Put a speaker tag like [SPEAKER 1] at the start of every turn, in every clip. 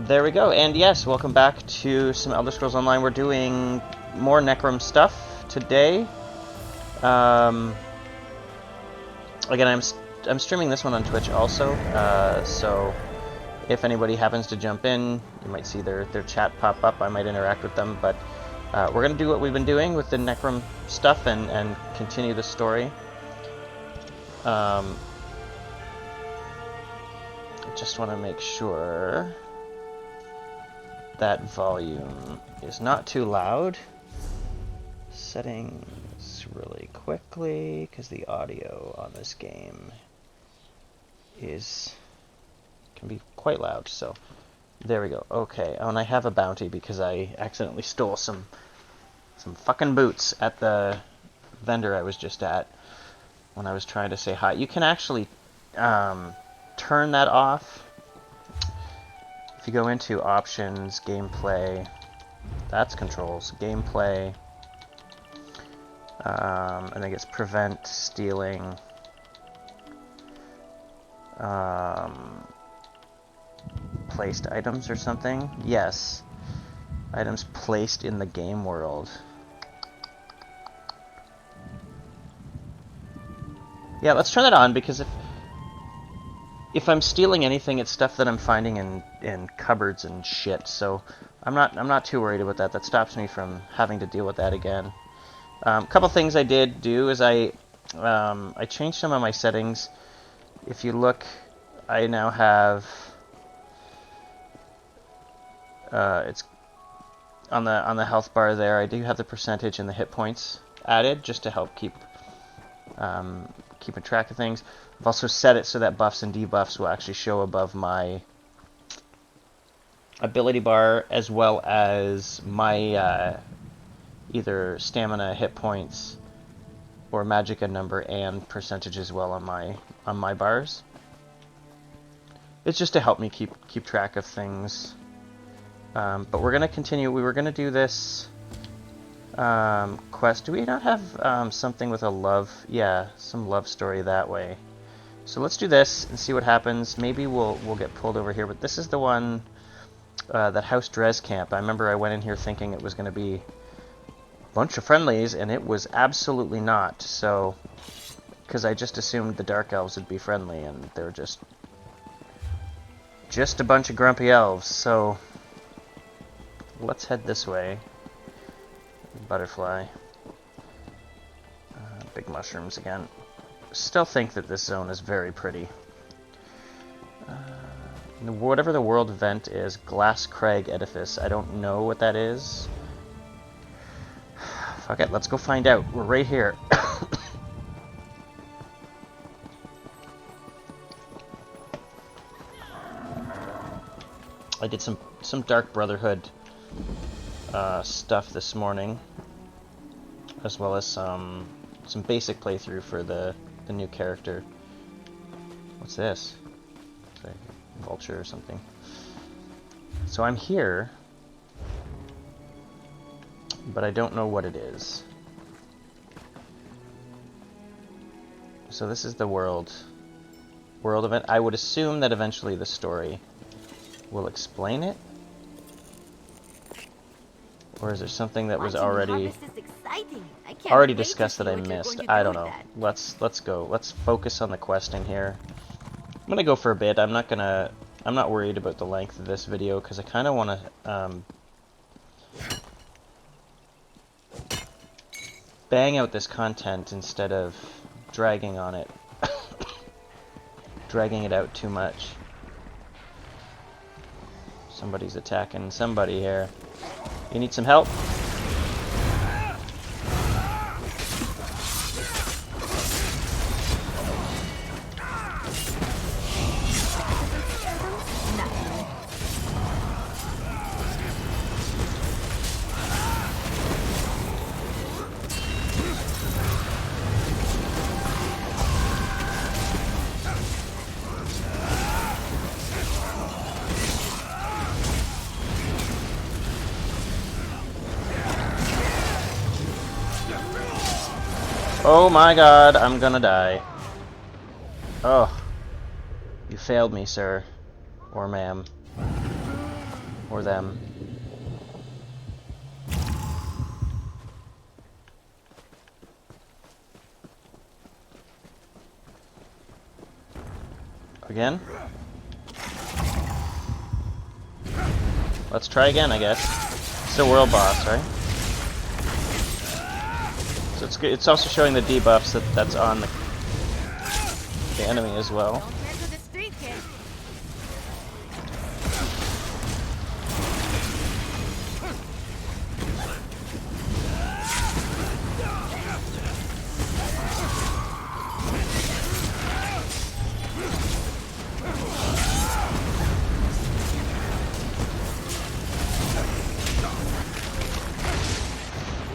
[SPEAKER 1] There we go, and yes, welcome back to some Elder Scrolls Online. We're doing more Necrom stuff today. Again, I'm streaming this one on Twitch also, so if anybody happens to jump in, you might see their chat pop up. I might interact with them, but we're going to do what we've been doing with the Necrom stuff and continue the story. I just want to make sure that volume is not too loud. Settings really quickly, because the audio on this game can be quite loud. So there we go. Okay, oh, and I have a bounty because I accidentally stole some fucking boots at the vendor I was just at when I was trying to say hi. You can actually turn that off. If you go into options, gameplay, that's controls, gameplay, I think it's prevent stealing, placed items or something. Yes, items placed in the game world. Yeah, let's turn that on, because if I'm stealing anything, it's stuff that I'm finding in cupboards and shit. So I'm not too worried about that. That stops me from having to deal with that again. Couple things I did do is I changed some of my settings. If you look, I now have it's on the health bar there. I do have the percentage and the hit points added just to help keeping track of things. I've also set it so that buffs and debuffs will actually show above my ability bar, as well as my either stamina, hit points, or magicka number and percentage as well on my bars. It's just to help me keep track of things. But we're gonna continue. We were gonna do this quest. Do we not have something with a love? Yeah, some love story that way. So let's do this and see what happens. Maybe we'll get pulled over here. But this is the one, that House Drez camp. I remember I went in here thinking it was going to be a bunch of friendlies, and it was absolutely not. So, because I just assumed the Dark Elves would be friendly, and they're just a bunch of grumpy elves. So let's head this way. Butterfly. Big mushrooms again. Still think that this zone is very pretty. Whatever the world event is, Glass Crag Edifice. I don't know what that is. Fuck it, let's go find out. We're right here. I did some Dark Brotherhood stuff this morning, as well as some basic playthrough for the new character. What's this? It's a vulture or something. So I'm here, but I don't know what it is. So this is the world event. I would assume that eventually the story will explain it. Or is there something that was already discussed that I missed? I don't know. Let's go. Let's focus on the questing here. I'm gonna go for a bit. I'm not worried about the length of this video, because I kind of want to bang out this content instead of dragging on it, dragging it out too much. Somebody's attacking somebody here. You need some help? Oh my god, I'm gonna die. Oh. You failed me, sir. Or ma'am. Or them. Again? Let's try again, I guess. Still world boss, right? So it's good. It's also showing the debuffs that's on the enemy as well.
[SPEAKER 2] Don't mess with the street kid.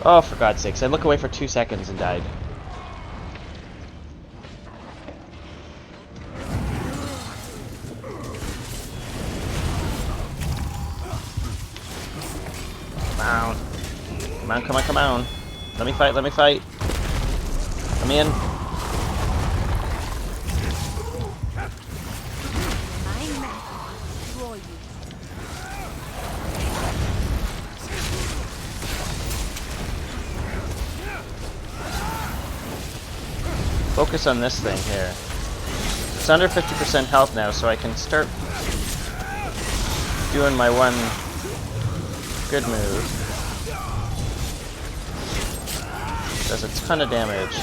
[SPEAKER 1] Oh, for God's sakes. I look away for 2 seconds and died. Come on. Come on, come on, come on. Let me fight, let me fight. Let me in.
[SPEAKER 2] I'm mad. Destroy you.
[SPEAKER 1] Focus on this thing here. It's under 50% health now, so I can start doing my one good move. Does a ton of damage.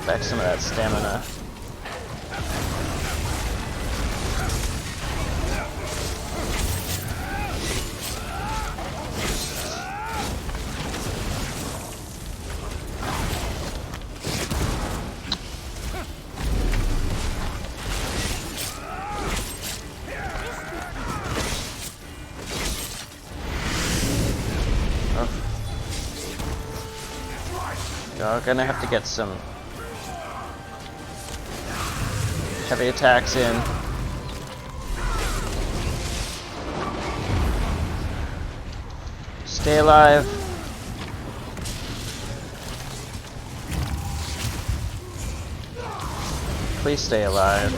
[SPEAKER 1] Back some of that stamina. You're gonna have to get some heavy attacks in. Stay alive. Please stay alive.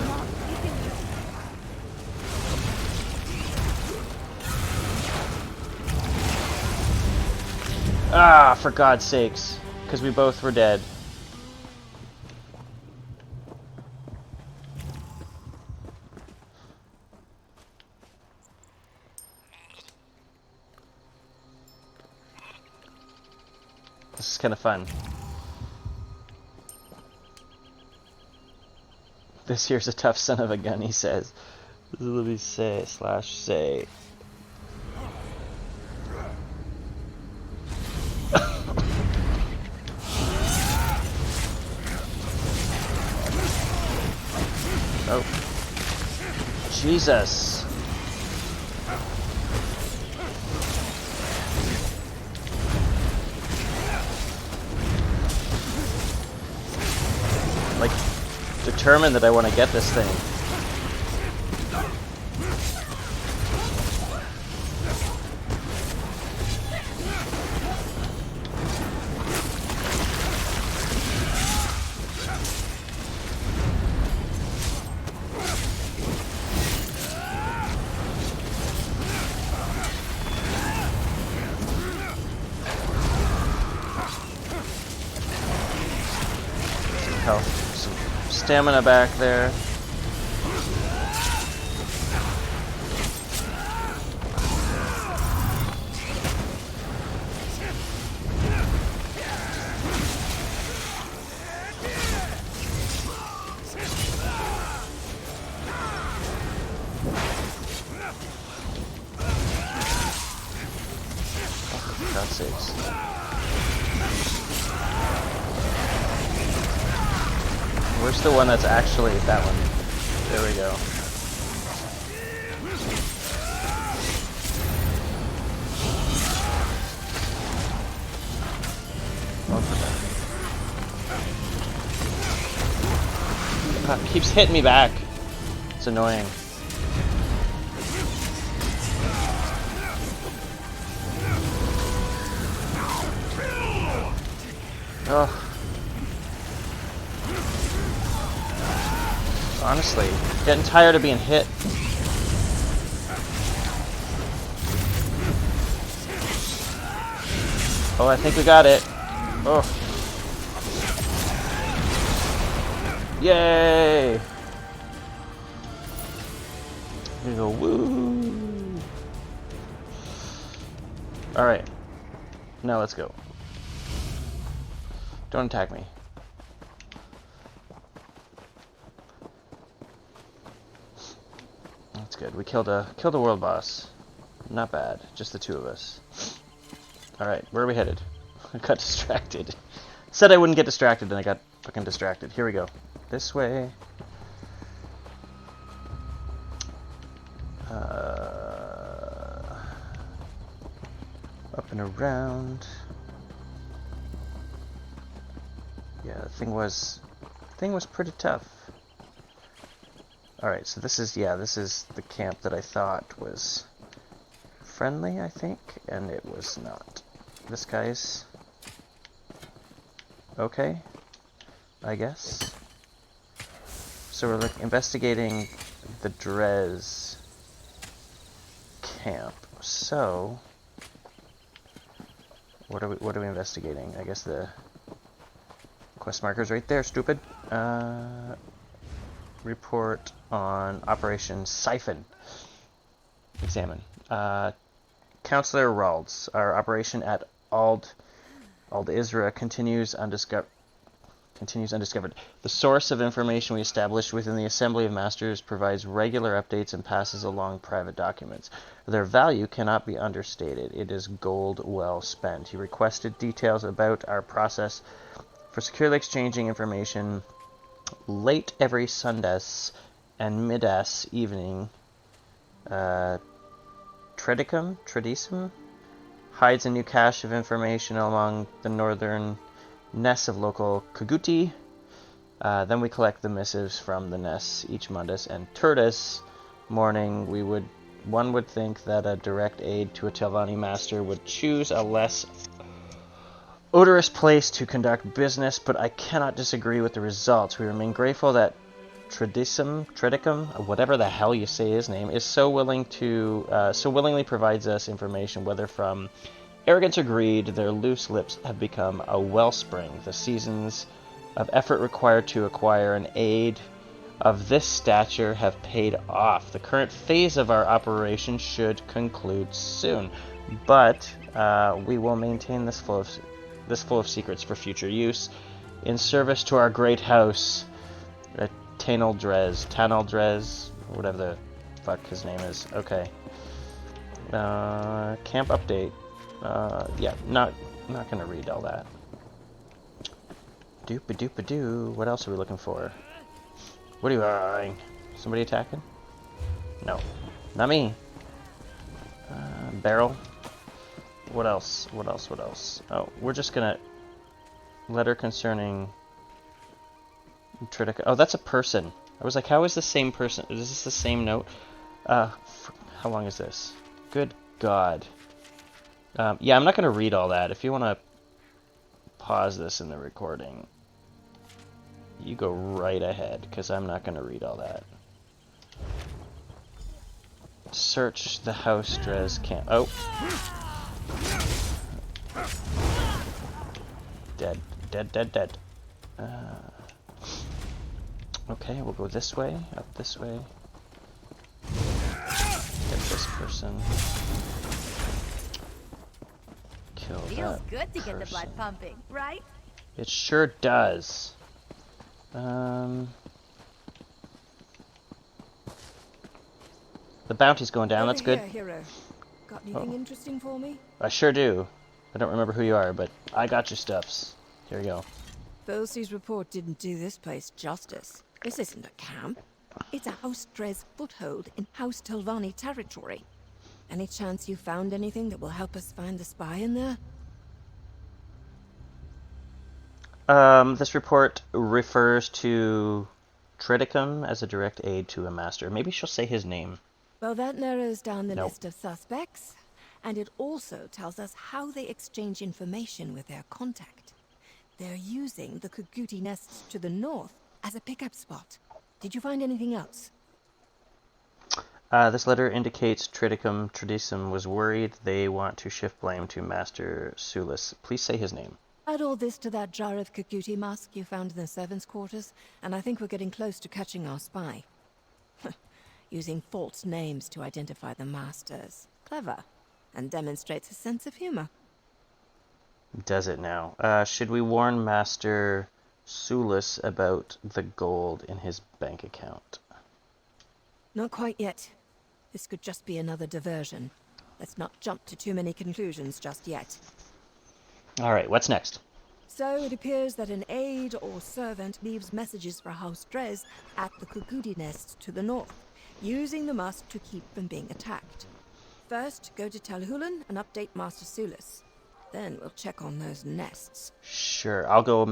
[SPEAKER 1] Ah, for God's sakes. Because we both were dead. This is kind of fun. This here's a tough son of a gun, he says. Let me say, /say. Oh. Jesus. Like, determined that I want to get this thing. Health, some stamina back there. Oh, for God's sakes. Where's the one that's actually that one? There we go. God, it keeps hitting me back. It's annoying. Oh. Honestly, getting tired of being hit. Oh, I think we got it. Oh. Yay! We go, woo! Alright. Now let's go. Don't attack me. That's good. We killed a world boss. Not bad. Just the two of us. Alright, where are we headed? I got distracted. Said I wouldn't get distracted, and I got fucking distracted. Here we go. This way. Up and around. Yeah, the thing was pretty tough. Alright, so this is the camp that I thought was friendly, I think, and it was not. This guy's okay, I guess. So we're investigating the Drez camp. So what are we investigating? I guess the quest marker's right there, stupid. Report on Operation Siphon. Examine. Counselor Ralds. Our operation at Ald Isra continues undiscovered. The source of information we established within the Assembly of Masters provides regular updates and passes along private documents. Their value cannot be understated. It is gold well spent. He requested details about our process for securely exchanging information late every Sundas and midas evening. Tradisum hides a new cache of information along the northern nests of local Kuguti. Then we collect the missives from the nests each Mundus and Turtis morning. One would think that a direct aid to a Telvanni master would choose a less odorous place to conduct business, but I cannot disagree with the results. We remain grateful that Tradicum, whatever the hell you say his name, is so willingly provides us information, whether from arrogance or greed. Their loose lips have become a wellspring. The seasons of effort required to acquire an aid of this stature have paid off. The current phase of our operation should conclude soon, but we will maintain this flow of secrets for future use, in service to our great house, Tanal Drez, whatever the fuck his name is. Okay. Camp update. Yeah, not gonna read all that. Doop-a-doop-a-doo. What else are we looking for? What are you eyeing? Somebody attacking? No. Not me. Barrel. What else? Oh, we're just gonna... Letter concerning... Tritica. Oh, that's a person. I was like, how is the same person? Is this the same note? How long is this? Good God. Yeah, I'm not gonna read all that. If you want to pause this in the recording, you go right ahead, because I'm not gonna read all that. Search the house Drez camp. Oh. Dead. Okay, we'll go this way, up this way. Get this person. Kill that
[SPEAKER 2] Feels good to get the
[SPEAKER 1] person.
[SPEAKER 2] blood pumping, right?
[SPEAKER 1] It sure does. The bounty's going down, that's good.
[SPEAKER 3] Here, hero. Got anything interesting for me?
[SPEAKER 1] I sure do. I don't remember who you are, but I got your stuffs. Here you go.
[SPEAKER 3] Bosey's report didn't do this place justice. This isn't a camp. It's a House Drez foothold in House Telvanni territory. Any chance you found anything that will help us find the spy in there?
[SPEAKER 1] This report refers to Triticum as a direct aid to a master. Maybe she'll say his name.
[SPEAKER 3] Well, that narrows down the
[SPEAKER 1] Nope.
[SPEAKER 3] list of suspects. And it also tells us how they exchange information with their contact. They're using the Kuguti nests to the north as a pickup spot. Did you find anything else?
[SPEAKER 1] This letter indicates Triticum Tradisum was worried they want to shift blame to Master Sulis. Please say his name.
[SPEAKER 3] Add all this to that jar of Kakuti musk you found in the servants' quarters, and I think we're getting close to catching our spy. Using false names to identify the masters. Clever. And demonstrates a sense of humor.
[SPEAKER 1] Does it now? Should we warn Master Sulis about the gold in his bank account?
[SPEAKER 3] Not quite yet. This could just be another diversion. Let's not jump to too many conclusions just yet.
[SPEAKER 1] Alright, what's next?
[SPEAKER 3] So it appears that an aide or servant leaves messages for House Drez at the Kukudi nests to the north, using the musk to keep from being attacked. First, go to Tel Hulan and update Master Sulis. Then we'll check on those nests.
[SPEAKER 1] Sure, I'll go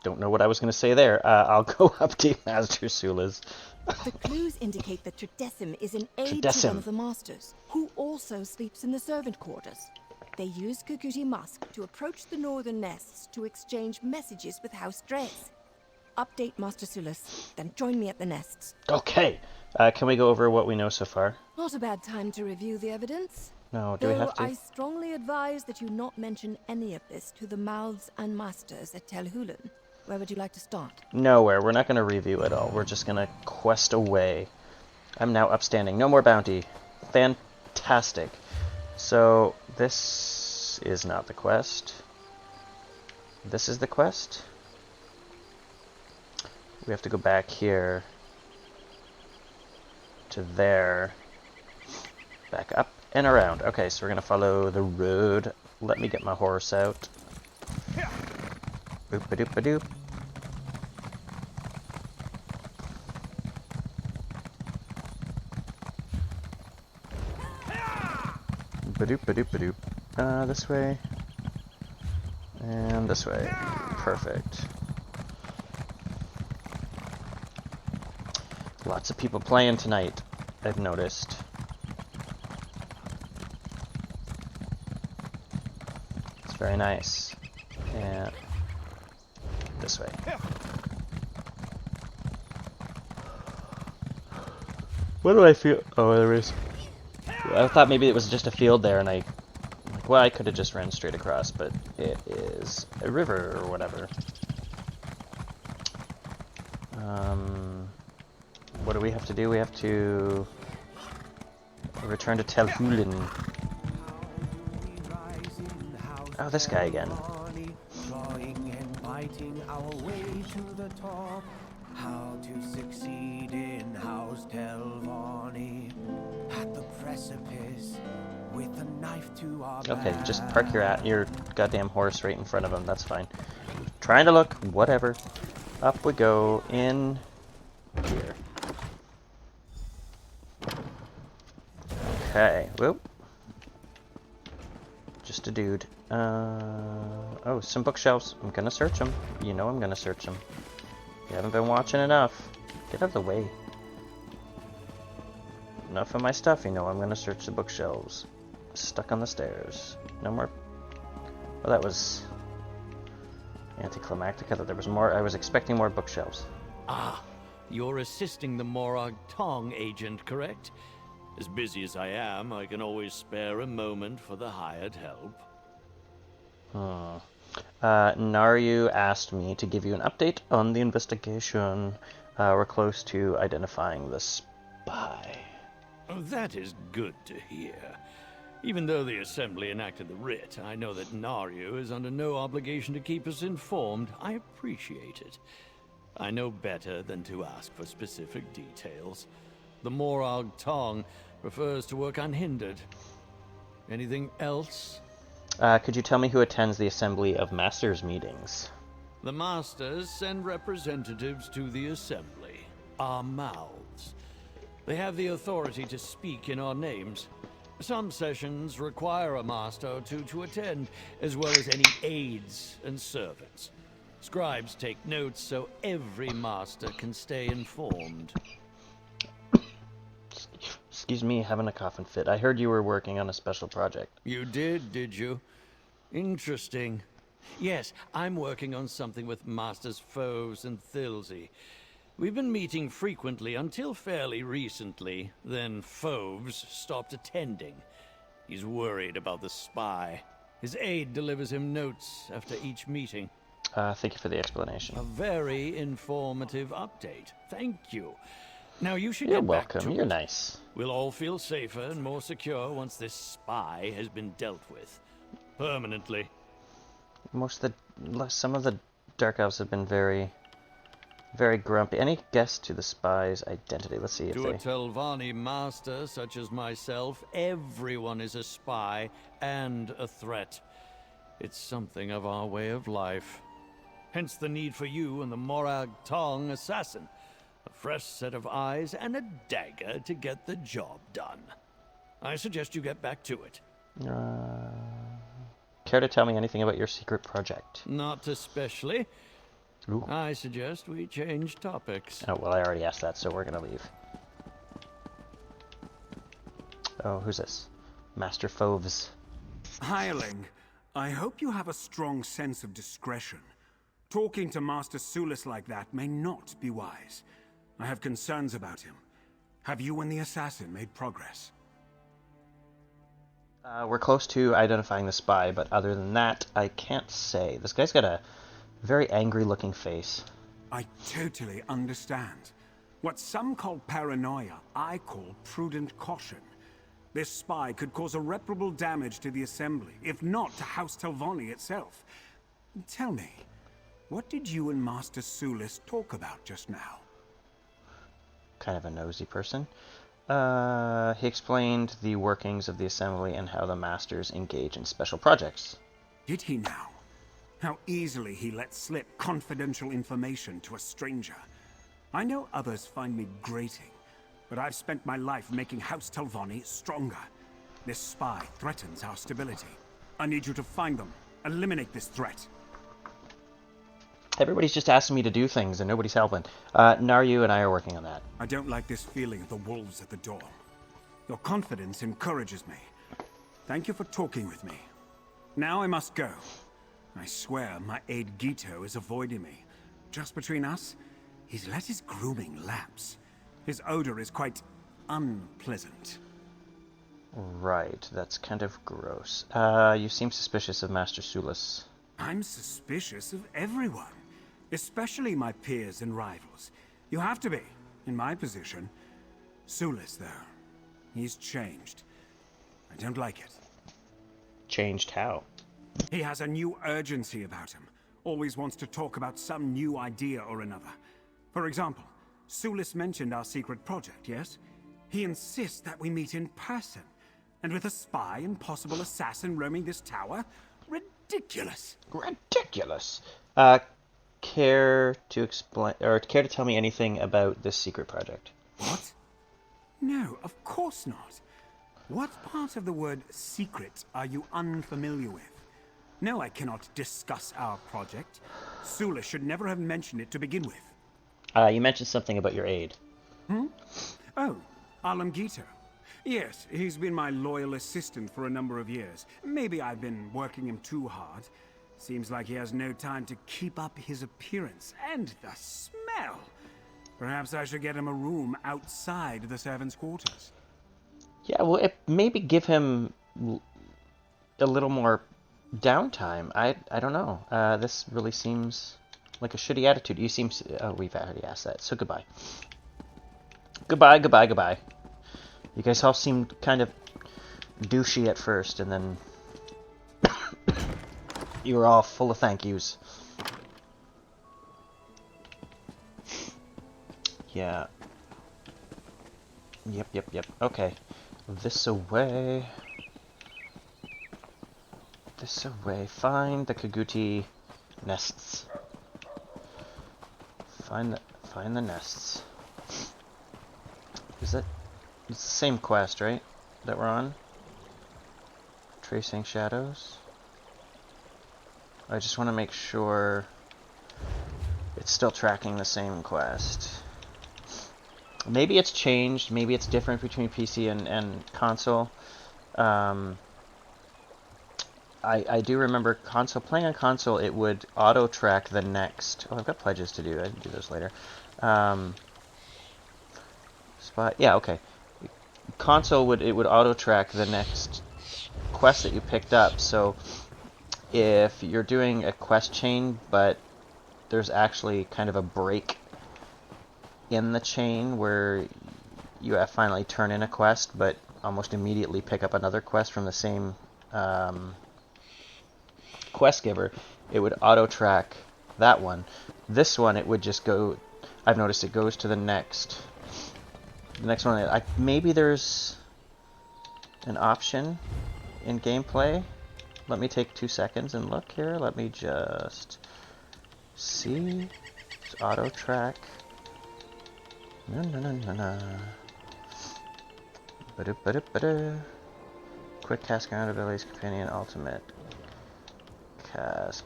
[SPEAKER 1] don't know what I was going to say there. I'll go update Master Sulis.
[SPEAKER 3] The clues indicate that Tredessim is an aide to one of the masters, who also sleeps in the servant quarters. They use Kukuti Musk to approach the northern nests to exchange messages with House Drez. Update Master Sulis, then join me at the nests.
[SPEAKER 1] Okay. Can we go over what we know so far?
[SPEAKER 3] Not a bad time to review the evidence.
[SPEAKER 1] No, do we have to?
[SPEAKER 3] I strongly advise that you not mention any of this to the mouths and masters at Tel Hulan. Where would you like to start?
[SPEAKER 1] Nowhere. We're not going to review it all. We're just going to quest away. I'm now upstanding. No more bounty. Fantastic. So, this is not the quest. This is the quest. We have to go back here to there. Back up and around. Okay, so we're going to follow the road. Let me get my horse out. Boop-a-doop-a-doop. Ba-doop-ba-doop-ba-doop. This way. And this way. Perfect. Lots of people playing tonight, I've noticed. It's very nice. And this way. What do I feel? Oh, there is. I thought maybe it was just a field there, and well, I could have just ran straight across, but it is a river or whatever. What do we have to do? We have to return to Tel Hulan. Oh, this guy again.
[SPEAKER 4] How to succeed in House Telvanni at the precipice with a knife to our
[SPEAKER 1] Okay,
[SPEAKER 4] back.
[SPEAKER 1] just park your goddamn horse right in front of him. That's fine. Trying to look, whatever. Up we go in here. Okay, whoop. Just a dude. Oh, some bookshelves. I'm gonna search them. You know I'm gonna search them. You haven't been watching enough. Get out of the way. Enough of my stuff, you know I'm gonna search the bookshelves. Stuck on the stairs. No more... Oh, that was... anticlimactic. I thought there was more. I was expecting more bookshelves.
[SPEAKER 5] Ah, you're assisting the Morag Tong agent, correct? As busy as I am, I can always spare a moment for the hired help.
[SPEAKER 1] Naryu asked me to give you an update on the investigation. We're close to identifying the spy.
[SPEAKER 5] Oh, that is good to hear. Even though the Assembly enacted the writ, I know that Naryu is under no obligation to keep us informed. I appreciate it. I know better than to ask for specific details. The Morag Tong prefers to work unhindered. Anything else?
[SPEAKER 1] Could you tell me who attends the Assembly of Masters meetings?
[SPEAKER 5] The Masters send representatives to the Assembly, our mouths. They have the authority to speak in our names. Some sessions require a Master or two to attend, as well as any aides and servants. Scribes take notes so every Master can stay informed.
[SPEAKER 1] Excuse me, having a coughing fit. I heard you were working on a special project.
[SPEAKER 5] You did you? Interesting. Yes, I'm working on something with Masters Foves and Thilsey. We've been meeting frequently until fairly recently. Then Foves stopped attending. He's worried about the spy. His aide delivers him notes after each meeting.
[SPEAKER 1] Thank you for the explanation.
[SPEAKER 5] A very informative update. Thank you. Now you should
[SPEAKER 1] You're
[SPEAKER 5] get back
[SPEAKER 1] welcome.
[SPEAKER 5] to
[SPEAKER 1] You're
[SPEAKER 5] it.
[SPEAKER 1] nice.
[SPEAKER 5] We'll all feel safer and more secure once this spy has been dealt with. Permanently.
[SPEAKER 1] Some of the Dark Elves have been very, very grumpy. Any guess to the spy's identity? Let's see if
[SPEAKER 5] To a
[SPEAKER 1] they...
[SPEAKER 5] Telvanni master such as myself, everyone is a spy and a threat. It's something of our way of life. Hence the need for you and the Morag Tong assassin. A fresh set of eyes and a dagger to get the job done. I suggest you get back to it.
[SPEAKER 1] Care to tell me anything about your secret project?
[SPEAKER 5] Not especially.
[SPEAKER 1] Ooh.
[SPEAKER 5] I suggest we change topics.
[SPEAKER 1] Oh, well, I already asked that, so we're gonna leave. Oh, who's this? Master Foves.
[SPEAKER 6] Hireling, I hope you have a strong sense of discretion. Talking to Master Sulis like that may not be wise. I have concerns about him. Have you and the assassin made progress?
[SPEAKER 1] We're close to identifying the spy, but other than that, I can't say. This guy's got a very angry-looking face.
[SPEAKER 6] I totally understand. What some call paranoia, I call prudent caution. This spy could cause irreparable damage to the Assembly, if not to House Telvanni itself. Tell me, what did you and Master Sulis talk about just now?
[SPEAKER 1] Kind of a nosy person. He explained the workings of the Assembly and how the Masters engage in special projects.
[SPEAKER 6] Did he now? How easily he let slip confidential information to a stranger. I know others find me grating, but I've spent my life making House Telvanni stronger. This spy threatens our stability. I need you to find them. Eliminate this threat.
[SPEAKER 1] Everybody's just asking me to do things, and nobody's helping. Naryu and I are working on that.
[SPEAKER 6] I don't like this feeling of the wolves at the door. Your confidence encourages me. Thank you for talking with me. Now I must go. I swear my aide Gito is avoiding me. Just between us, he's let his grooming lapse. His odor is quite unpleasant.
[SPEAKER 1] Right, that's kind of gross. You seem suspicious of Master Sulis.
[SPEAKER 6] I'm suspicious of everyone, especially my peers and rivals. You have to be, in my position. Sulis, though, he's changed. I don't like it.
[SPEAKER 1] Changed how?
[SPEAKER 6] He has a new urgency about him. Always wants to talk about some new idea or another. For example, Sulis mentioned our secret project, yes? He insists that we meet in person. And with a spy and possible assassin roaming this tower? Ridiculous.
[SPEAKER 1] Ridiculous. Care to explain, or care to tell me anything about this secret project?
[SPEAKER 6] What? No, of course not. What part of the word secret are you unfamiliar with? No, I cannot discuss our project. Sulis should never have mentioned it to begin with.
[SPEAKER 1] You mentioned something about your aide.
[SPEAKER 6] Oh, Alam Gito. Yes, he's been my loyal assistant for a number of years. Maybe I've been working him too hard. Seems like he has no time to keep up his appearance. And the smell! Perhaps I should get him a room outside the servants' quarters.
[SPEAKER 1] Yeah, well, maybe give him a little more downtime. I don't know. This really seems like a shitty attitude. You seem... Oh, we've already asked that, so goodbye. Goodbye, goodbye, goodbye. You guys all seemed kind of douchey at first, and then you were all full of thank yous. Yeah. Yep. Okay. This away. This away. Find the Kaguti nests. Find the nests. Is it? It's the same quest, right? That we're on? Tracing shadows? I just want to make sure it's still tracking the same quest. Maybe it's changed. Maybe it's different between PC and console. I I do remember console playing on console. It would auto track the next. Oh, I've got pledges to do. I can do those later. Spot. Yeah. Okay. Console would auto track the next quest that you picked up. So if you're doing a quest chain, but there's actually kind of a break in the chain where you have finally turn in a quest, but almost immediately pick up another quest from the same quest giver, it would auto track that one. This one, it would just go. I've noticed it goes to the next. The next one. Maybe there's an option in gameplay. Let me take 2 seconds and look here. Let me just see. It's auto track. No, no, no, no, no. Ba-da-ba-da-ba-da. Quick task around abilities, companion, ultimate. Cast,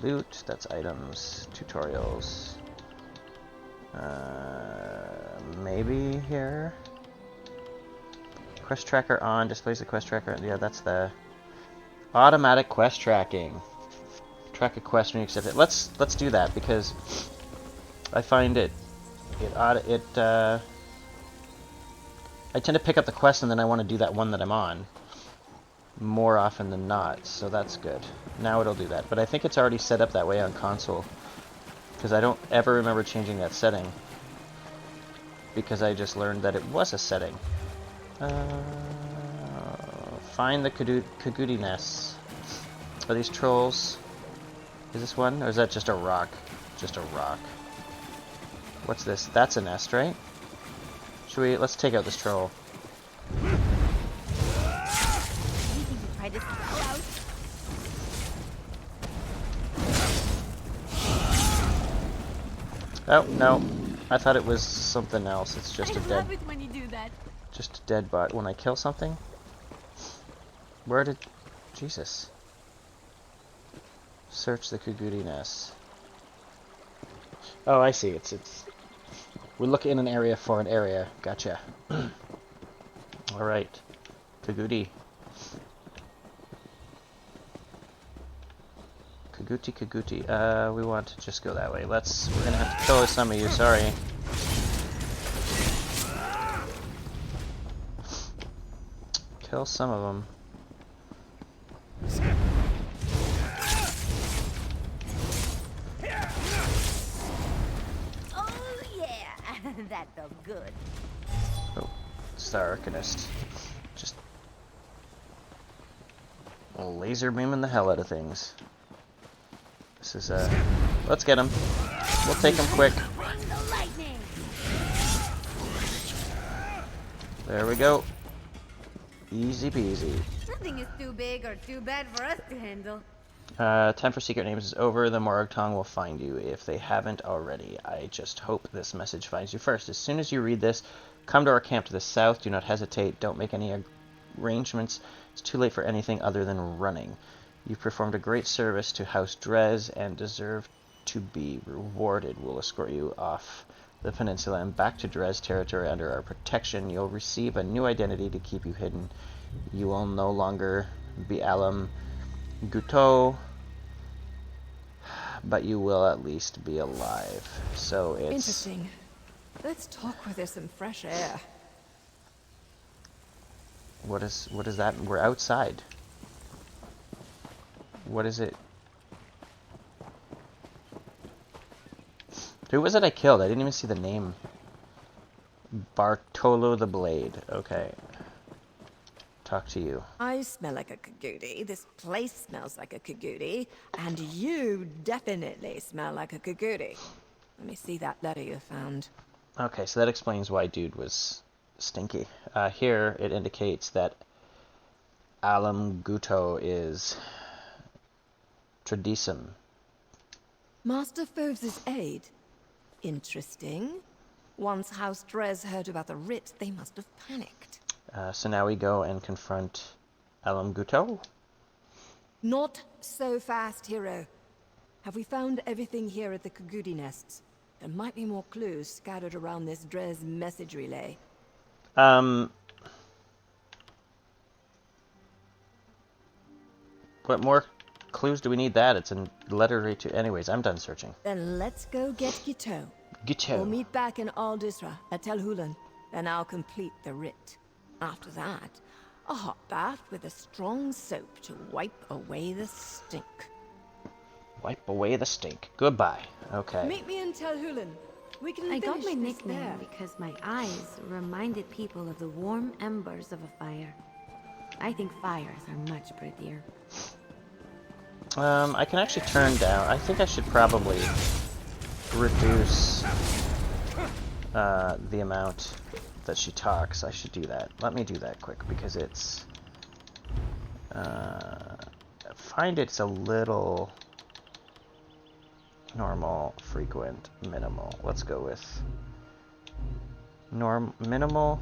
[SPEAKER 1] loot, that's items, tutorials. Maybe here. Quest tracker on, displays the quest tracker. Yeah, that's the automatic quest tracking. Track a quest when you accept it. Let's do that because I find I tend to pick up the quest and then I want to do that one that I'm on more often than not, so that's good. Now it'll do that, but I think it's already set up that way on console because I don't ever remember changing that setting because I just learned that it was a setting. Find the Kagudi nests. Are these trolls? Is this one, or is that just a rock? Just a rock. What's this? That's a nest, right? Let's take out this troll.
[SPEAKER 2] Anything to try to sell out?
[SPEAKER 1] Oh, no. I thought it was something else. It's just
[SPEAKER 2] I
[SPEAKER 1] a dead...
[SPEAKER 2] love it when you do that.
[SPEAKER 1] Just a dead bot. When I kill something? Where did... Jesus. Search the Kagudi nest. Oh, I see. It's... We look in an area for an area. Gotcha. Alright. Kagudi. Kaguti. We want to just go that way. We're gonna have to kill some of you, sorry. Kill some of them.
[SPEAKER 2] Oh yeah, that felt good.
[SPEAKER 1] Oh, it's the Arcanist. Just laser beaming the hell out of things. This is let's get him. We'll take him quick.
[SPEAKER 2] Bring the lightning.
[SPEAKER 1] There we go. Easy peasy.
[SPEAKER 2] Nothing is too big or too bad for us to handle.
[SPEAKER 1] Time for secret names is over. The Moragtong will find you if they haven't already. I just hope this message finds you first. As soon as you read this, come to our camp to the south. Do not hesitate. Don't make any arrangements. It's too late for anything other than running. You've performed a great service to House Drez and deserve to be rewarded. We'll escort you off the peninsula and back to Drez territory under our protection. You'll receive a new identity to keep you hidden. You will no longer be Alam Guto, but you will at least be alive. So it's...
[SPEAKER 3] Interesting. Let's talk with some fresh air.
[SPEAKER 1] What is that? We're outside. What is it? Who was it I killed? I didn't even see the name. Bartolo the Blade. Okay. Talk to you.
[SPEAKER 3] I smell like a Kagudi, this place smells like a Kagudi, and you definitely smell like a Kagudi. Let me see that letter you found.
[SPEAKER 1] Okay, so that explains why dude was stinky. Here it indicates that Alam Guto is Tradisum.
[SPEAKER 3] Master Foves' aid. Interesting. Once House Drez heard about the writ, they must have panicked.
[SPEAKER 1] So now we go and confront Alam Guto.
[SPEAKER 3] Not so fast, hero. Have we found everything here at the Kagudi nests? There might be more clues scattered around this Drez message relay.
[SPEAKER 1] what more clues do we need that? It's a letter right to... Anyways, I'm done searching.
[SPEAKER 3] Then let's go get Gito. We'll
[SPEAKER 1] Gito.
[SPEAKER 3] meet back in Aldisra at Tel Hulan, then I'll complete the writ. After that, a hot bath with a strong soap to wipe away the stink.
[SPEAKER 1] Wipe away the stink. Goodbye. Okay.
[SPEAKER 3] Meet me in Tel Hulan. We can
[SPEAKER 2] I got
[SPEAKER 3] finish
[SPEAKER 2] my
[SPEAKER 3] this
[SPEAKER 2] nickname
[SPEAKER 3] there.
[SPEAKER 2] because my eyes reminded people of the warm embers of a fire. I think fires are much prettier.
[SPEAKER 1] I can actually turn down... I think I should probably reduce the amount that she talks. I should do that. Let me do that quick because it's... I find it's a little... normal, frequent, minimal. Let's go with... minimal,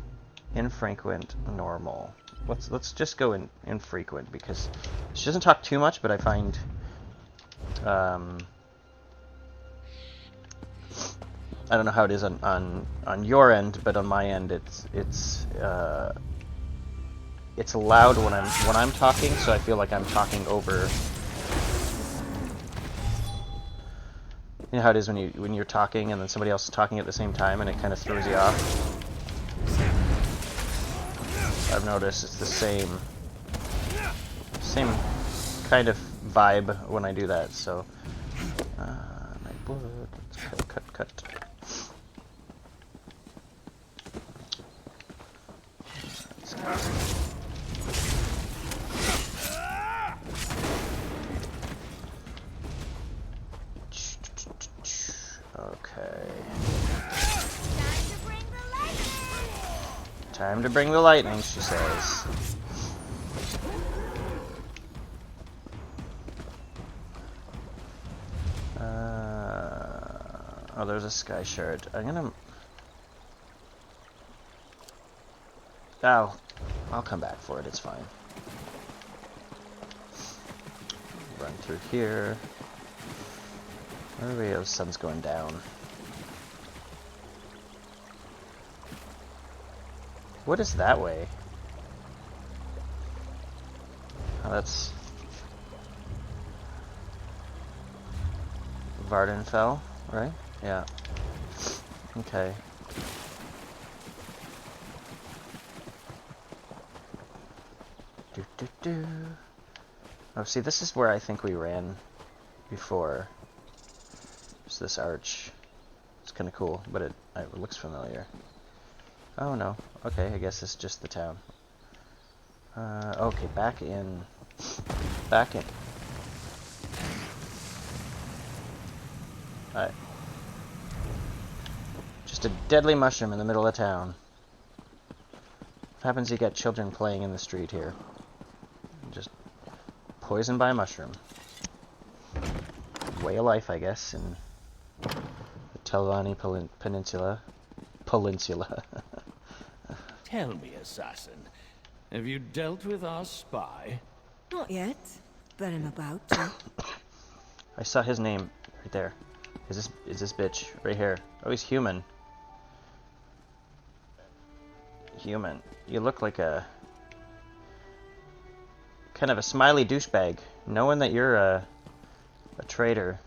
[SPEAKER 1] infrequent, normal. Let's just go in infrequent because she doesn't talk too much, but I find I don't know how it is on your end, but on my end it's loud when I'm talking, so I feel like I'm talking over. You know how it is when you're talking and then somebody else is talking at the same time and it kind of throws you off. I've noticed it's the same kind of vibe when I do that. So, my wood. Let's cut. Okay. Time to bring the lightning, she says. Oh, there's a sky shard. I'm gonna... Oh, I'll come back for it, it's fine. Run through here. Where are we? Oh, the sun's going down. What is that way? Oh, that's... Vardenfell, right? Yeah. Okay. Do. Oh, see, this is where I think we ran before. It's this arch. It's kind of cool, but it looks familiar. Oh no. Okay, I guess it's just the town. Okay, back in. Alright. Just a deadly mushroom in the middle of town. What happens if you get children playing in the street here? Just poisoned by a mushroom. Way of life, I guess, in the Telvanni Peninsula.
[SPEAKER 5] Tell me, assassin, have you dealt with our spy?
[SPEAKER 3] Not yet, but I'm about to.
[SPEAKER 1] I saw his name right there. Is this bitch right here? Oh, he's human. Human. You look like a kind of a smiley douchebag, knowing that you're a traitor.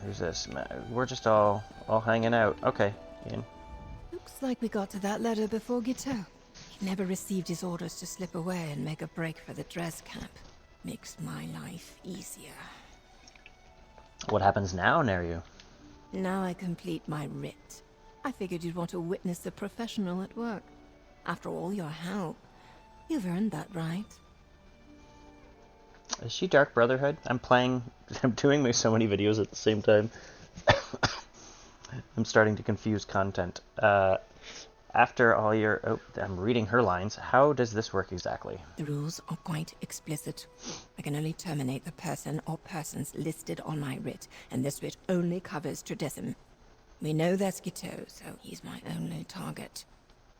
[SPEAKER 1] Who's this? We're just all hanging out. Okay, Ian.
[SPEAKER 3] Looks like we got to that letter before Gito. He never received his orders to slip away and make a break for the dress camp. Makes my life easier.
[SPEAKER 1] What happens now, Neru?
[SPEAKER 3] Now I complete my writ. I figured you'd want to witness the professional at work. After all your help, you've earned that right.
[SPEAKER 1] Is she Dark Brotherhood? I'm doing so many videos at the same time. I'm starting to confuse content. After all your... Oh, I'm reading her lines. How does this work exactly?
[SPEAKER 3] The rules are quite explicit. I can only terminate the person or persons listed on my writ, and this writ only covers Tredessim. We know that's Gito, so he's my only target.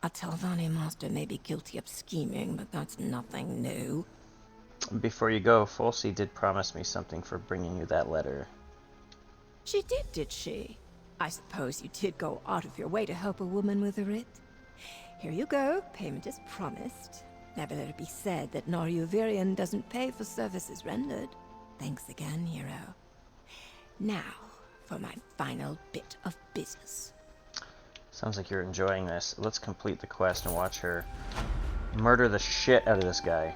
[SPEAKER 3] A Telvanni master may be guilty of scheming, but that's nothing new.
[SPEAKER 1] Before you go, Folsey did promise me something for bringing you that letter.
[SPEAKER 3] She did she? I suppose you did go out of your way to help a woman with a writ. Here you go, payment is promised. Never let it be said that Naruvirian doesn't pay for services rendered. Thanks again, hero. Now, for my final bit of business.
[SPEAKER 1] Sounds like you're enjoying this. Let's complete the quest and watch her murder the shit out of this guy.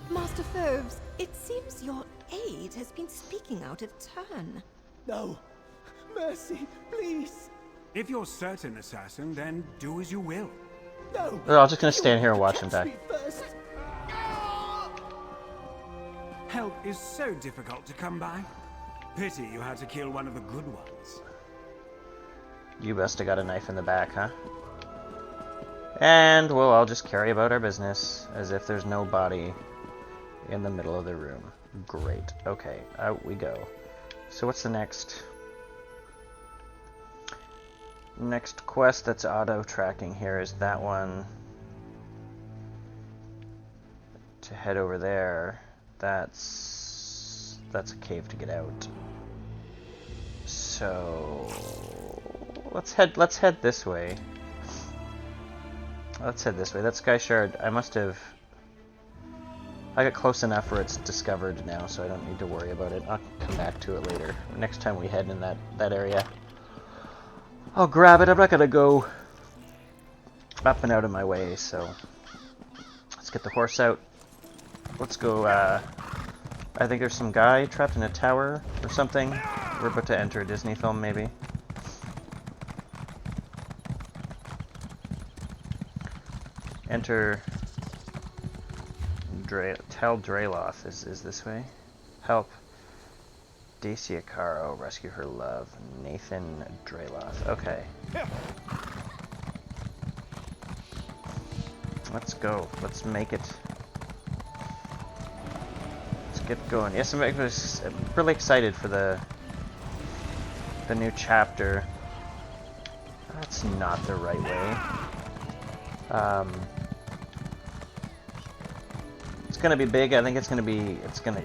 [SPEAKER 3] Master Phobes, it seems your aide has been speaking out of turn.
[SPEAKER 4] No! Mercy, please!
[SPEAKER 6] If you're certain, assassin, then do as you will.
[SPEAKER 4] No!
[SPEAKER 1] Or I'm just gonna stand here and watch him die.
[SPEAKER 4] Catch me first.
[SPEAKER 6] Help is so difficult to come by. Pity you had to kill one of the good ones.
[SPEAKER 1] You must have got a knife in the back, huh? And we'll all just carry about our business as if there's no body in the middle of the room. Great. Okay, out we go. So what's the next quest that's auto-tracking here? Is that one to head over there? That's a cave to get out. So let's head this way. Let's head this way. That Sky Shard, I got close enough where it's discovered now, so I don't need to worry about it. I'll come back to it later. Next time we head in that area, I'll grab it. I'm not gonna go up and out of my way, so let's get the horse out. Let's go, I think there's some guy trapped in a tower or something. We're about to enter a Disney film, maybe. Enter Tel Draloth is this way. Help Dacia Caro rescue her love, Nathan Draloth. Okay. Let's go. Let's make it. Let's get going. Yes, I'm really excited for the new chapter. That's not the right way. It's gonna be big. I think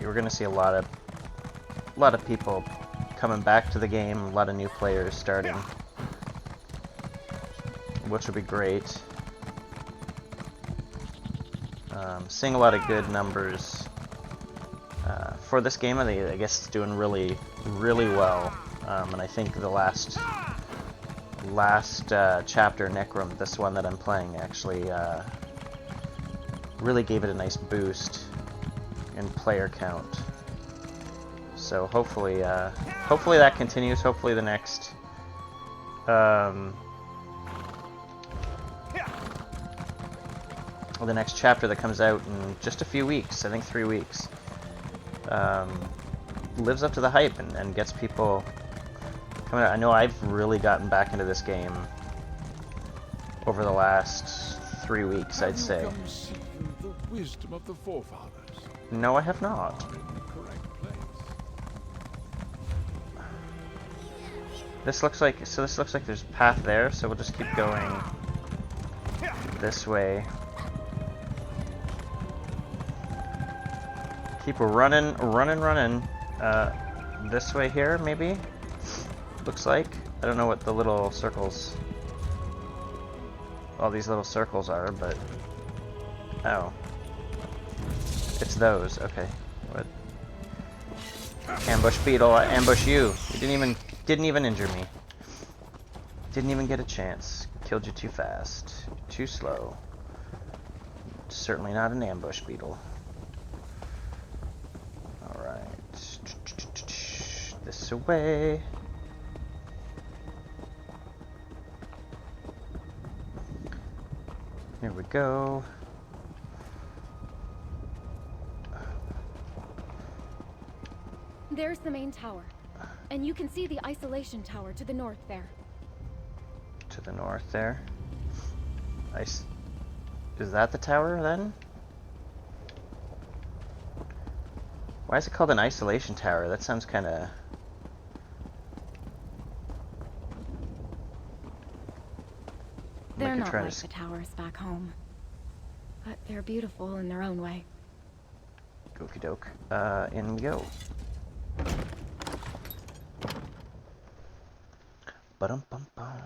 [SPEAKER 1] we're gonna see a lot of people coming back to the game, a lot of new players starting, which will be great. Seeing a lot of good numbers for this game. I guess it's doing really well, and I think the last chapter, Necrom, this one that I'm playing, actually really gave it a nice boost in player count. So hopefully that continues. Hopefully the next chapter that comes out in just a few weeks, I think 3 weeks, lives up to the hype and gets people coming out. I know I've really gotten back into this game over the last 3 weeks, I'd say.
[SPEAKER 7] Have you come seeking the wisdom of the forefathers?
[SPEAKER 1] No, I have not.
[SPEAKER 7] You're in the correct place.
[SPEAKER 1] This looks like there's a path there, so we'll just keep going this way. Keep running. This way here, maybe? Looks like. I don't know what the little circles, all these little circles are, but oh, it's those. Okay. What? Ambush beetle. I ambush you. You didn't even injure me. Didn't even get a chance. Killed you too fast. Too slow. Certainly not an ambush beetle. Alright. This way. Here we go.
[SPEAKER 8] There's the main tower. And you can see the isolation tower to the north there.
[SPEAKER 1] To the north there. Is that the tower then? Why is it called an isolation tower? That sounds kind of...
[SPEAKER 8] They're not like the towers back home. But they're beautiful in their own way.
[SPEAKER 1] Okie doke. In we go. Ba-dum-bum-bum.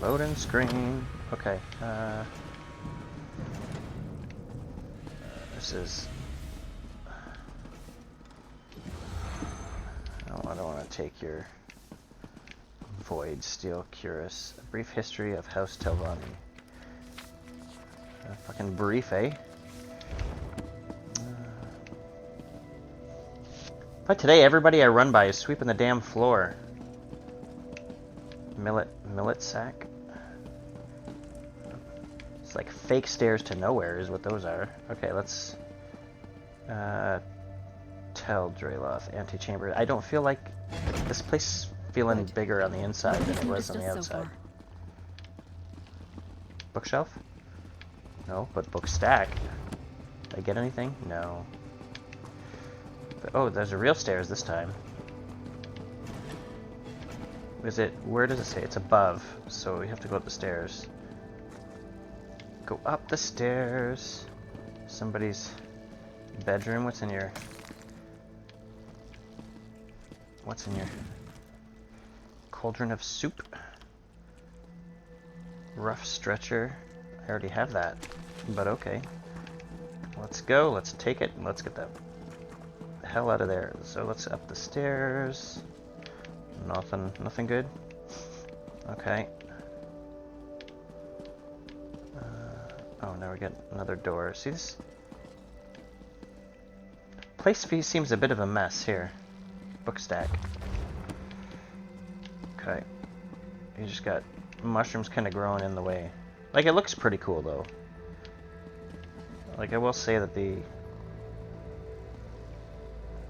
[SPEAKER 1] Loading screen. Okay. This is... I don't want to take your... Void Steel Cuirass. A brief history of House Telvanni. Fucking brief, eh? But today, everybody I run by is sweeping the damn floor. Millet sack? It's like fake stairs to nowhere is what those are. Okay, let's... Tell Drayloth, antechamber. I don't feel like this place feeling bigger on the inside than it was on the outside. Bookshelf? No, but book stack. Did I get anything? No. But, oh, there's a real stairs this time. Is it? Where does it say? It's above, so we have to go up the stairs. Go up the stairs. Somebody's bedroom. What's in your... What's in your... Cauldron of soup? Rough stretcher. I already have that, but okay. Let's go. Let's take it. Let's get the hell out of there. So let's up the stairs. Nothing good. Okay. Oh, now we get another door. See this? Place seems a bit of a mess here. Book stack. Okay. You just got mushrooms kind of growing in the way. Like, it looks pretty cool, though. Like, I will say that the...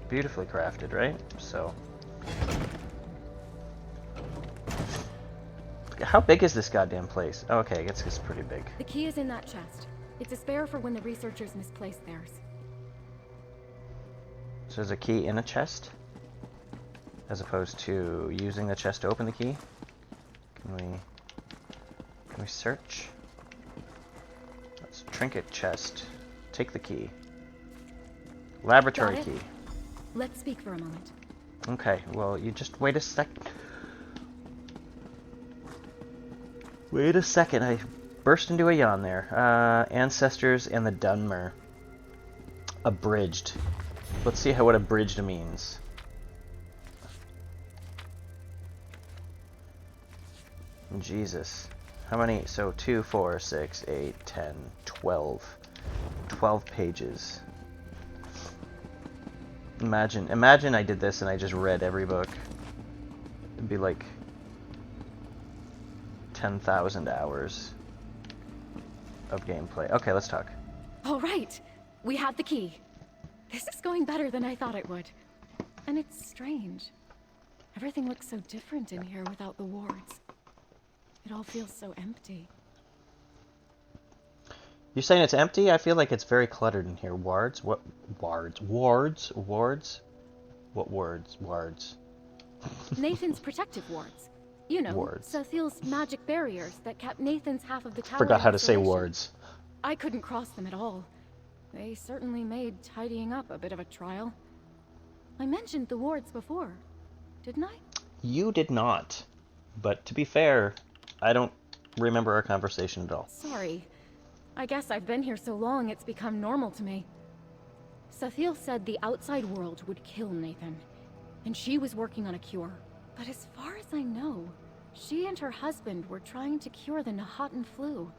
[SPEAKER 1] Beautifully crafted, right? So... How big is this goddamn place? Oh, okay, I guess it's pretty big.
[SPEAKER 8] The key is in that chest. It's a spare for when the researchers misplace theirs.
[SPEAKER 1] So there's a key in a chest? As opposed to using the chest to open the key? Can we search? Let's trinket chest. Take the key. Laboratory key.
[SPEAKER 8] Let's speak for a moment.
[SPEAKER 1] Okay, well, you just wait a sec. Wait a second, I burst into a yawn there. Ancestors and the Dunmer. Abridged. Let's see what abridged means. Jesus. How many? So 2, 4, 6, 8, 10, 12. 12 pages. Imagine I did this and I just read every book. It'd be like 10,000 hours of gameplay. Okay, let's talk.
[SPEAKER 8] All right, we have the key. This is going better than I thought it would. And it's strange. Everything looks so different in here without the wards. It all feels so empty.
[SPEAKER 1] You're saying it's empty? I feel like it's very cluttered in here. Wards? What? Wards? Wards? Wards? What wards? Wards.
[SPEAKER 8] Nathan's protective wards. You know,
[SPEAKER 1] wards.
[SPEAKER 8] Sothiel's magic barriers that kept Nathan's half of the tower.
[SPEAKER 1] Forgot how to say
[SPEAKER 8] isolation.
[SPEAKER 1] wards.
[SPEAKER 8] I couldn't cross them at all. They certainly made tidying up a bit of a trial. I mentioned the wards before, didn't I?
[SPEAKER 1] You did not. But to be fair, I don't remember our conversation at all.
[SPEAKER 8] Sorry. I guess I've been here so long it's become normal to me. Sothiel said the outside world would kill Nathan, and she was working on a cure. But as far as I know, she and her husband were trying to cure the Nahatan flu.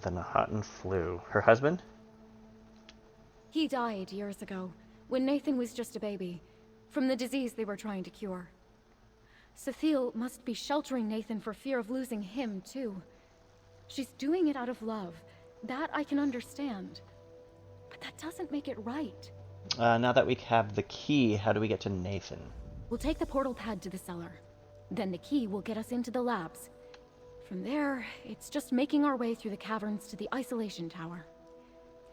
[SPEAKER 1] The Nahatan flu. Her husband?
[SPEAKER 8] He died years ago, when Nathan was just a baby, from the disease they were trying to cure. Sothiel must be sheltering Nathan for fear of losing him, too. She's doing it out of love. That I can understand. But that doesn't make it right.
[SPEAKER 1] Now that we have the key, how do we get to Nathan?
[SPEAKER 8] We'll take the portal pad to the cellar. Then the key will get us into the labs. From there, it's just making our way through the caverns to the isolation tower.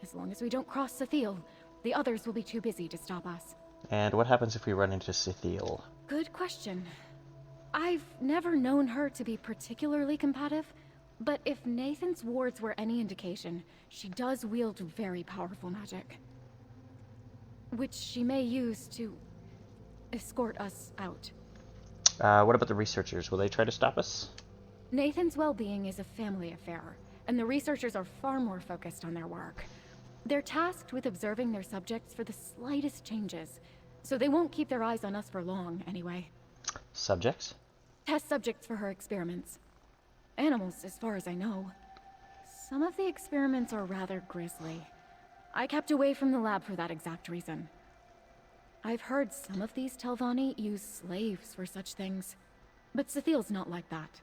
[SPEAKER 8] As long as we don't cross Sothiel, the others will be too busy to stop us.
[SPEAKER 1] And what happens if we run into Sothiel?
[SPEAKER 8] Good question. I've never known her to be particularly combative, but if Nathan's wards were any indication, she does wield very powerful magic. Which she may use to escort us out.
[SPEAKER 1] What about the researchers? Will they try to stop us?
[SPEAKER 8] Nathan's well-being is a family affair, and the researchers are far more focused on their work. They're tasked with observing their subjects for the slightest changes, so they won't keep their eyes on us for long, anyway.
[SPEAKER 1] Subjects?
[SPEAKER 8] Test subjects for her experiments. Animals, as far as I know. Some of the experiments are rather grisly. I kept away from the lab for that exact reason. I've heard some of these Telvanni use slaves for such things, but Cethile's not like that.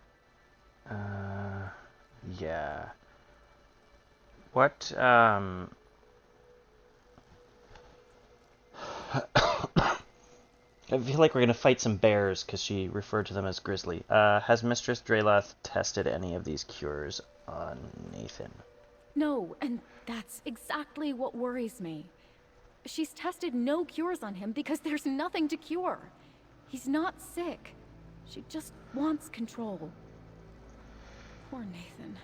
[SPEAKER 1] Yeah. What, I feel like we're gonna fight some bears, because she referred to them as grizzly. Has Mistress Dreyloth tested any of these cures on Nathan?
[SPEAKER 8] No, and that's exactly what worries me. She's tested no cures on him because there's nothing to cure. He's not sick. She just wants control. Poor Nathan.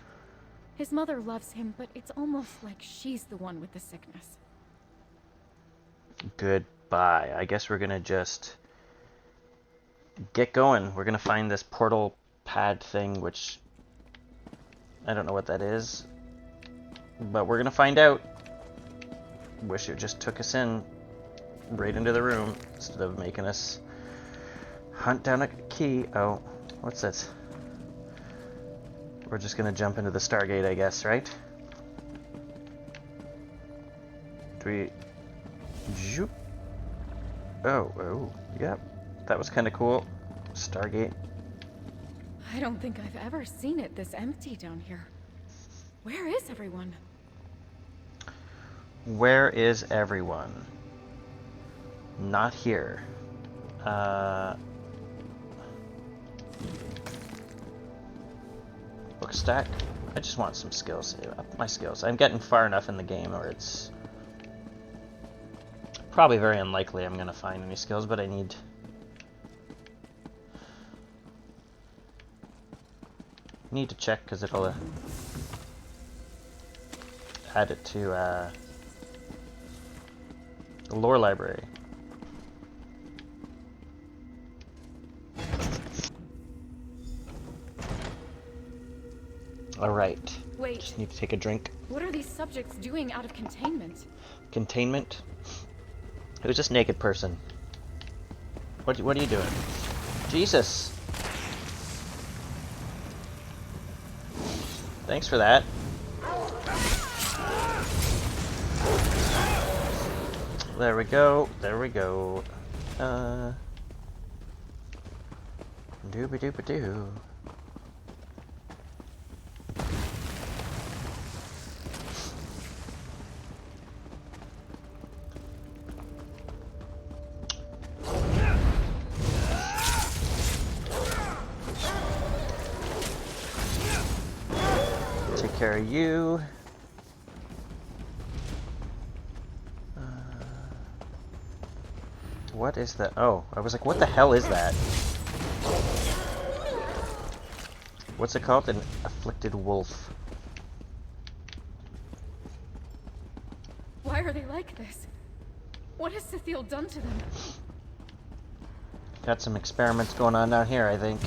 [SPEAKER 8] His mother loves him, but it's almost like she's the one with the sickness.
[SPEAKER 1] Goodbye. I guess we're gonna just get going. We're gonna find this portal pad thing, which I don't know what that is, but we're gonna find out. Wish it just took us in right into the room instead of making us hunt down a key. Oh, what's this? We're just gonna jump into the Stargate, I guess, right? Do we... Zoop. Oh, yep. That was kind of cool. Stargate.
[SPEAKER 8] I don't think I've ever seen it this empty down here. Where is everyone?
[SPEAKER 1] Where is everyone? Not here. Book stack? I just want some skills. Up my skills. I'm getting far enough in the game where it's probably very unlikely I'm gonna find any skills, but I need to check because it'll add it to the lore library. Alright.
[SPEAKER 8] Wait.
[SPEAKER 1] Just need to take a drink.
[SPEAKER 8] What are these subjects doing out of containment?
[SPEAKER 1] Containment? Who's this naked person? What are you doing? Jesus! Thanks for that. There we go. There we go. Dooba-dooba-doo. Take care of you. What is that? Oh, I was like, what the hell is that? What's it called? An afflicted wolf.
[SPEAKER 8] Why are they like this? What has Cethile done to them?
[SPEAKER 1] Got some experiments going on down here, I think.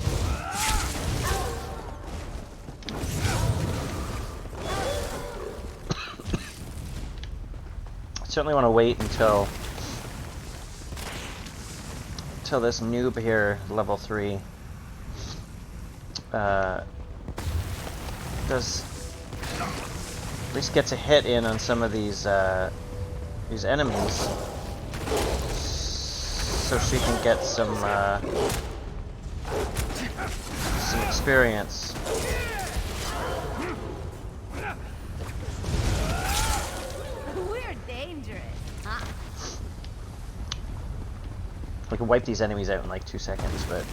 [SPEAKER 1] I certainly want to wait until this noob here, level 3, does at least gets a hit in on some of these enemies, so she can get some experience.
[SPEAKER 2] We're dangerous, huh?
[SPEAKER 1] We can wipe these enemies out in like 2 seconds, but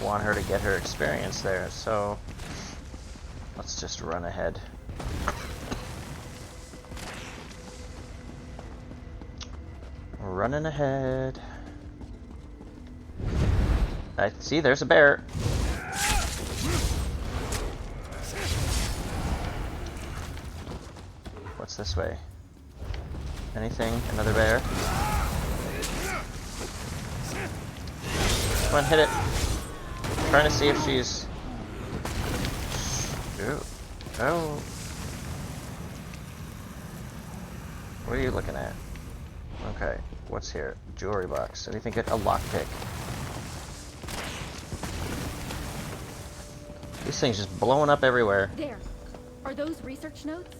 [SPEAKER 1] want her to get her experience there, so let's just run ahead. Running ahead. I see there's a bear. What's this way? Anything? Another bear? Come on, hit it. I'm trying to see if she's Ooh. Oh. What are you looking at? Okay. What's here? Jewelry box. Anything good? A lockpick. These things just blowing up everywhere.
[SPEAKER 8] There. Are those research notes?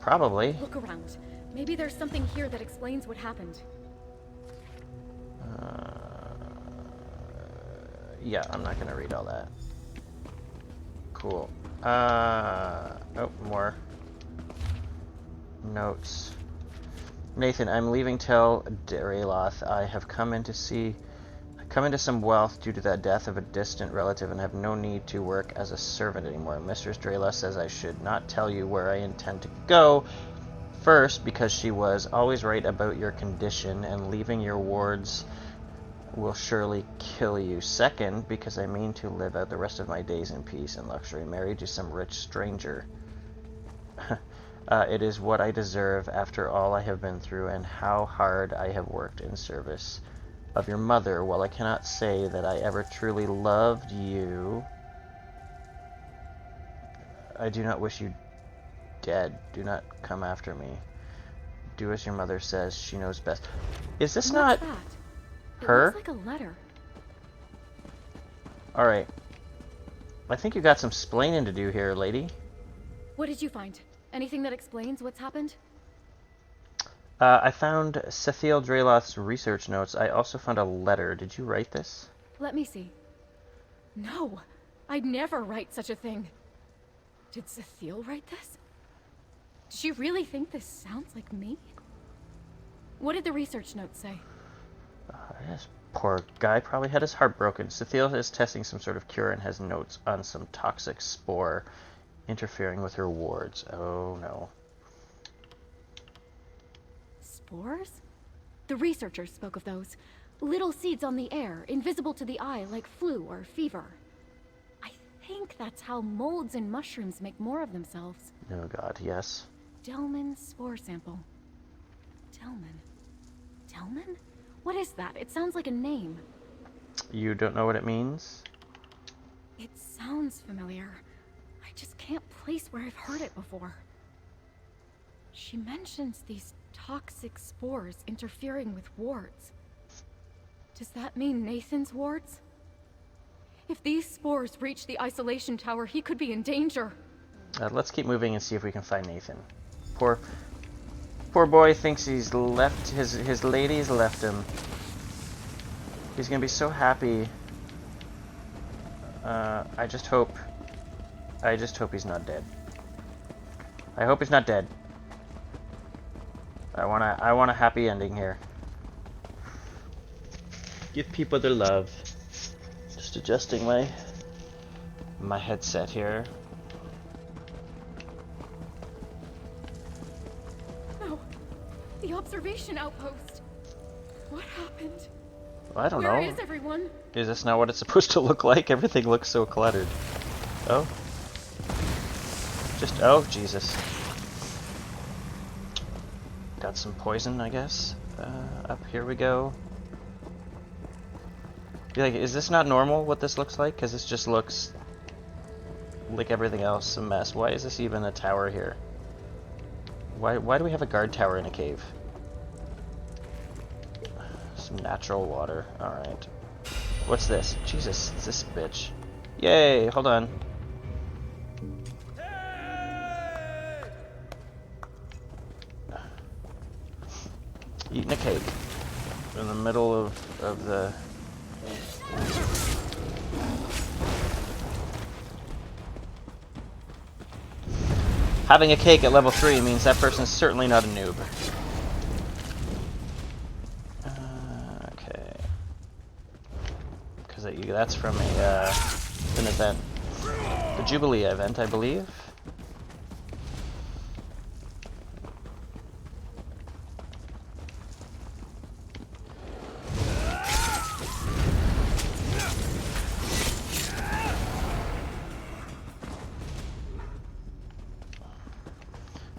[SPEAKER 1] Probably.
[SPEAKER 8] Look around. Maybe there's something here that explains what happened.
[SPEAKER 1] Yeah, I'm not gonna read all that. Cool. Oh, more notes. Nathan, I'm leaving Tel Dareloth. I have come into some wealth due to the death of a distant relative and have no need to work as a servant anymore. Mistress Dareloth says I should not tell you where I intend to go. First, because she was always right about your condition, and leaving your wards will surely kill you. Second, because I mean to live out the rest of my days in peace and luxury, married to some rich stranger. It is what I deserve after all I have been through and how hard I have worked in service of your mother. While I cannot say that I ever truly loved you, I do not wish you dead. Do not come after me. Do as your mother says. She knows best. Is this not
[SPEAKER 8] What's that?
[SPEAKER 1] her?
[SPEAKER 8] It looks like a letter.
[SPEAKER 1] Alright. I think you got some splaining to do here, lady.
[SPEAKER 8] What did you find? Anything that explains what's happened?
[SPEAKER 1] I found Cecile Dreloth's research notes. I also found a letter. Did you write this?
[SPEAKER 8] Let me see. No, I'd never write such a thing. Did Cecile write this? Does she really think this sounds like me? What did the research notes say?
[SPEAKER 1] This poor guy probably had his heart broken. Cecile is testing some sort of cure and has notes on some toxic spore interfering with her wards. Oh no.
[SPEAKER 8] Spores? The researchers spoke of those. Little seeds on the air, invisible to the eye like flu or fever. I think that's how molds and mushrooms make more of themselves.
[SPEAKER 1] Oh god, yes.
[SPEAKER 8] Delman spore sample. Delman? Delman? What is that? It sounds like a name.
[SPEAKER 1] You don't know what it means?
[SPEAKER 8] It sounds familiar. I just can't place where I've heard it before. She mentions these toxic spores interfering with wards. Does that mean Nathan's wards? If these spores reach the isolation tower, he could be in danger.
[SPEAKER 1] Let's keep moving and see if we can find Nathan. Poor boy thinks he's left, his lady's left him. He's gonna be so happy. I just hope he's not dead. I hope he's not dead. I want a happy ending here. Give people their love. Just adjusting my headset here.
[SPEAKER 8] No, the observation outpost. What happened?
[SPEAKER 1] I don't know.
[SPEAKER 8] Where is everyone?
[SPEAKER 1] Is this not what it's supposed to look like? Everything looks so cluttered. Oh. Oh, Jesus. Got some poison, I guess. Up here we go. Be like, is this not normal, what this looks like? Because this just looks like everything else a mess. Why is this even a tower here? Why do we have a guard tower in a cave? Some natural water. Alright. What's this? Jesus, it's this bitch. Yay, hold on. Eating a cake. In the middle of the... Having a cake at level 3 means that person's certainly not a noob. Okay. Because that's from an event. The Jubilee event, I believe.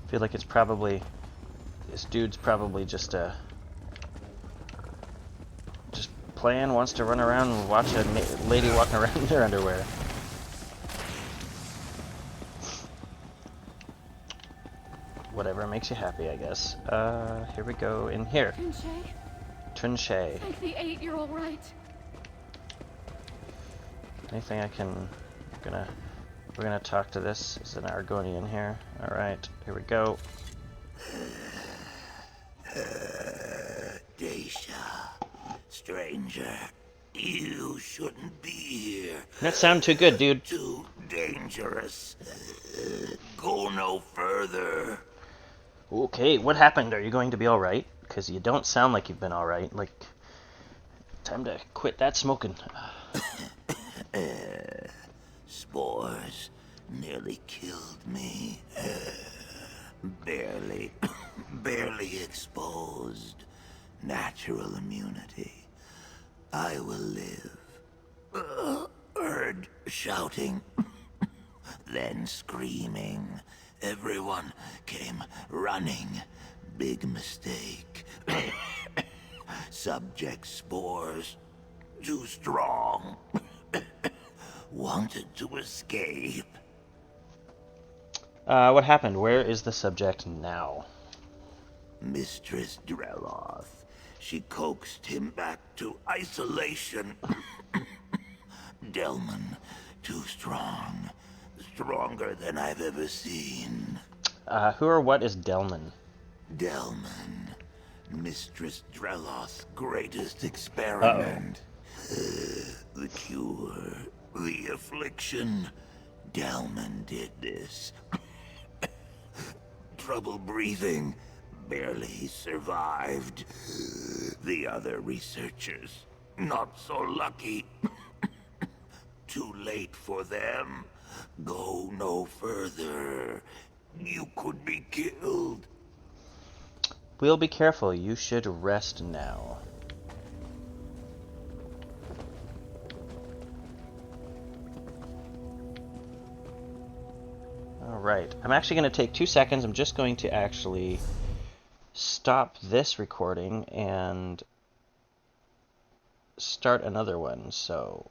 [SPEAKER 1] I feel like it's probably, this dude's probably just playing, wants to run around and watch a lady walking around in their underwear. Whatever makes you happy, I guess. Here we go, in here.
[SPEAKER 8] Trinche,
[SPEAKER 1] Trinche.
[SPEAKER 8] thank the 8 you're all right.
[SPEAKER 1] Anything I can... We're gonna talk to this. Is an Argonian here. Alright, here we go.
[SPEAKER 9] Dacia, stranger, you shouldn't be here.
[SPEAKER 1] That sound too good, dude.
[SPEAKER 9] Too dangerous. Go no further.
[SPEAKER 1] Okay, what happened? Are you going to be alright? Because you don't sound like you've been alright. Like, time to quit that smoking.
[SPEAKER 9] Spores nearly killed me. Barely exposed. Natural immunity. I will live. Heard shouting, then screaming. Everyone came running. Big mistake. Subject spores. Too strong. Wanted to escape.
[SPEAKER 1] What happened? Where is the subject now?
[SPEAKER 9] Mistress Dreloth. She coaxed him back to isolation. Delman, too strong. Stronger than I've ever seen.
[SPEAKER 1] Who or what is Delman?
[SPEAKER 9] Delman. Mistress Dreloth's greatest experiment. The cure. The affliction. Delman did this. Trouble breathing. Barely survived. The other researchers, not so lucky. Too late for them. Go no further. You could be killed.
[SPEAKER 1] We'll be careful. You should rest now. Alright, I'm actually going to take 2 seconds. I'm just going to actually stop this recording and start another one. So